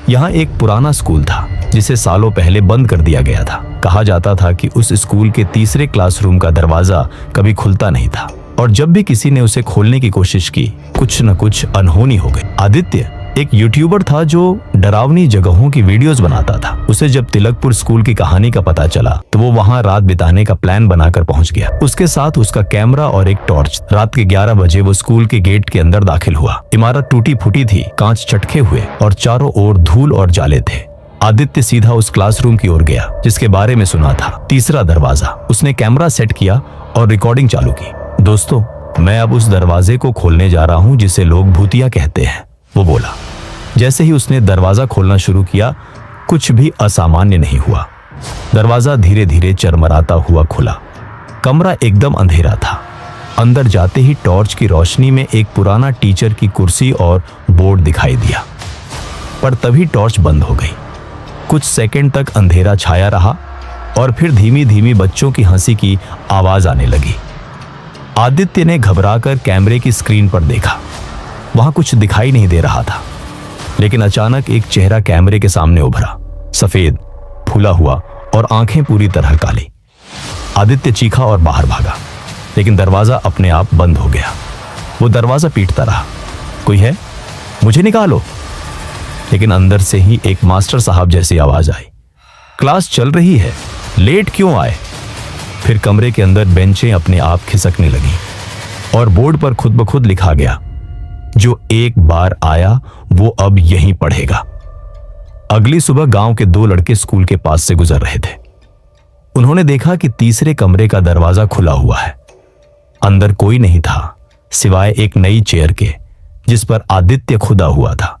यहाँ एक पुराना स्कूल था जिसे सालों पहले बंद कर दिया गया था। कहा जाता था कि उस स्कूल के तीसरे क्लासरूम का दरवाजा कभी खुलता नहीं था और जब भी किसी ने उसे खोलने की कोशिश की कुछ न कुछ अनहोनी हो गई। आदित्य एक यूट्यूबर था जो डरावनी जगहों की वीडियोस बनाता था। उसे जब तिलकपुर स्कूल की कहानी का पता चला तो वो वहां रात बिताने का प्लान बनाकर पहुंच गया। उसके साथ उसका कैमरा और एक टॉर्च। रात के 11 बजे वो स्कूल के गेट के अंदर दाखिल हुआ। इमारत टूटी फूटी थी, कांच चटके हुए और चारों ओर धूल और जाले थे। आदित्य सीधा उस क्लासरूम की ओर गया जिसके बारे में सुना था, तीसरा दरवाजा। उसने कैमरा सेट किया और रिकॉर्डिंग चालू की। दोस्तों, मैं अब उस दरवाजे को खोलने जा रहा हूँ जिसे लोग भूतिया कहते हैं, वो बोला। जैसे ही उसने दरवाजा खोलना शुरू किया कुछ भी असामान्य नहीं हुआ। दरवाजा धीरे धीरे चरमराता हुआ खुला। कमरा एकदम अंधेरा था। अंदर जाते ही टॉर्च की रोशनी में एक पुराना टीचर की कुर्सी और बोर्ड दिखाई दिया, पर तभी टॉर्च बंद हो गई। कुछ सेकंड तक अंधेरा छाया रहा और फिर धीमी धीमी बच्चों की हंसी की आवाज आने लगी। आदित्य ने घबराकर कैमरे की स्क्रीन पर देखा। वहां कुछ दिखाई नहीं दे रहा था, लेकिन अचानक एक चेहरा कैमरे के सामने उभरा, सफेद, फूला हुआ और आंखें पूरी तरह काली। आदित्य चीखा और बाहर भागा, लेकिन दरवाजा अपने आप बंद हो गया। वो दरवाजा पीटता रहा, कोई है, मुझे निकालो। लेकिन अंदर से ही एक मास्टर साहब जैसी आवाज आई, क्लास चल रही है, लेट क्यों आए। फिर कमरे के अंदर बेंचें अपने आप खिसकने लगी और बोर्ड पर खुद ब खुद लिखा गया, जो एक बार आया वो अब यहीं पढ़ेगा। अगली सुबह गांव के 2 लड़के स्कूल के पास से गुजर रहे थे। उन्होंने देखा कि तीसरे कमरे का दरवाजा खुला हुआ है। अंदर कोई नहीं था सिवाय एक नई चेयर के जिस पर आदित्य खुदा हुआ था।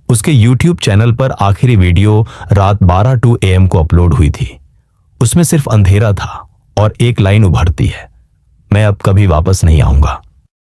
उसके YouTube चैनल पर आखिरी वीडियो रात 12 AM को अपलोड हुई थी। उसमें सिर्फ अंधेरा था और एक लाइन उभरती है, मैं अब कभी वापस नहीं आऊंगा।